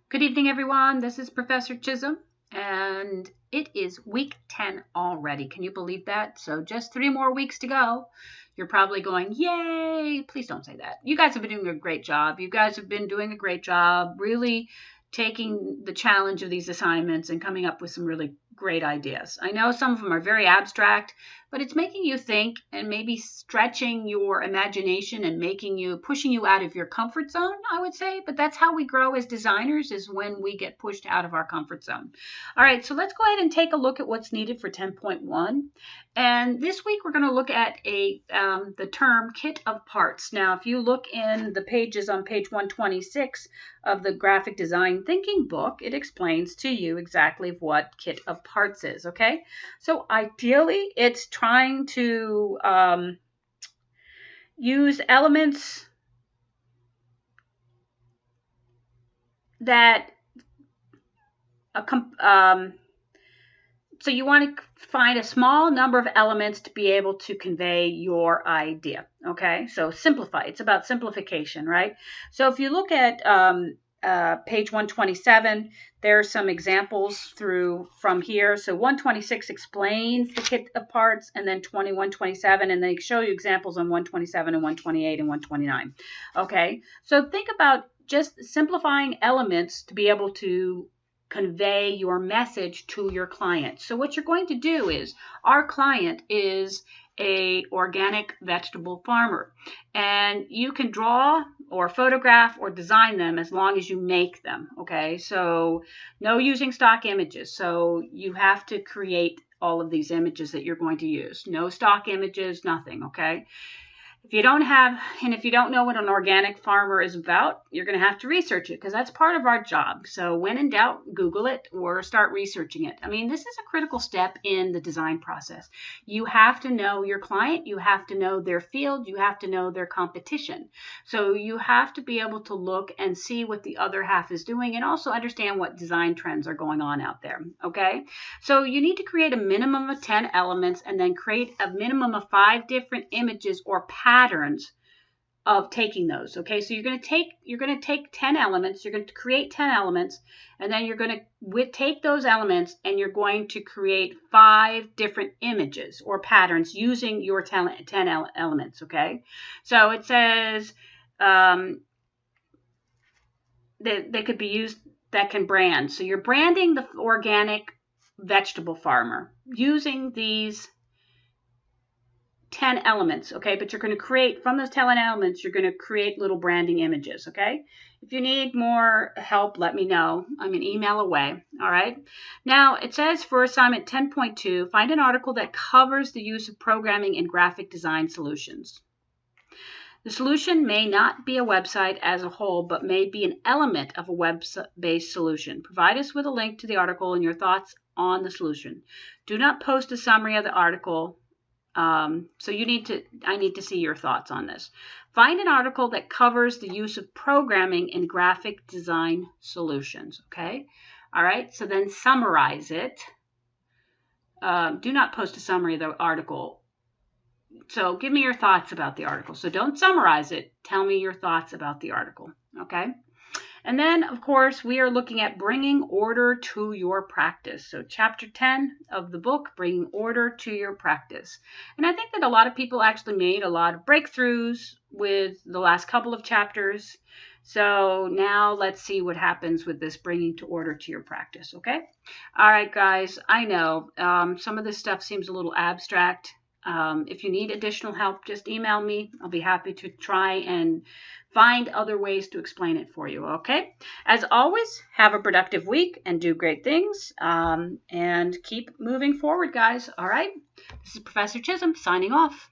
Good evening, everyone. This is Professor Chisholm, and it is week 10 already. Can you believe that? So just 3 more weeks to go. You're probably going, yay! Please don't say that. You guys have been doing a great job. You guys have been doing a great job really taking the challenge of these assignments and coming up with some really great ideas. I know some of them are very abstract, but it's making you think and maybe stretching your imagination and pushing you out of your comfort zone, I would say. But that's how we grow as designers, is when we get pushed out of our comfort zone. All right, so let's go ahead and take a look at what's needed for 10.1. And this week we're going to look at the term kit of parts. Now, if you look in the pages on page 126 of the Graphic Design Thinking book, it explains to you exactly what kit of parts is, okay? So ideally, it's trying to use elements that so you want to find a small number of elements to be able to convey your idea, okay? So simplify. It's about simplification, right? So if you look at page 127, there are some examples from here. So 126 explains the kit of parts, and then 127, and they show you examples on 127 and 128 and 129. Okay, so think about just simplifying elements to be able to convey your message to your client. So what you're going to do is, our client is a organic vegetable farmer, and you can draw or photograph or design them as long as you make them, okay? So no using stock images. So you have to create all of these images that you're going to use. No stock images, nothing, okay? If you don't know what an organic farmer is about, you're going to have to research it, because that's part of our job. So when in doubt, Google it or start researching it. I mean, this is a critical step in the design process. You have to know your client. You have to know their field. You have to know their competition. So you have to be able to look and see what the other half is doing, and also understand what design trends are going on out there, okay? So you need to create a minimum of 10 elements, and then create a minimum of 5 different images or patterns of taking those. Okay, so you're going to take 10 elements, you're going to create 10 elements, and then you're going to take those elements and you're going to create 5 different images or patterns using your 10 elements. Okay, so it says they could be used, that can brand. So you're branding the organic vegetable farmer using these 10 elements, okay? But you're going to create, from those 10 elements, you're going to create little branding images, okay? If you need more help, let me know. I'm an email away, all right? Now, it says for assignment 10.2, find an article that covers the use of programming in graphic design solutions. The solution may not be a website as a whole, but may be an element of a web-based solution. Provide us with a link to the article and your thoughts on the solution. Do not post a summary of the article. So I need to see your thoughts on this. Find an article that covers the use of programming in graphic design solutions, okay? All right, so then summarize it. Do not post a summary of the article. So give me your thoughts about the article. So don't summarize it. Tell me your thoughts about the article, okay? And then, of course, we are looking at bringing order to your practice. So chapter 10 of the book, bringing order to your practice. And I think that a lot of people actually made a lot of breakthroughs with the last couple of chapters. So now let's see what happens with this bringing to order to your practice, okay? All right, guys, I know some of this stuff seems a little abstract. If you need additional help, just email me. I'll be happy to try and find other ways to explain it for you, okay? As always, have a productive week and do great things, and keep moving forward, guys, all right? This is Professor Chisholm signing off.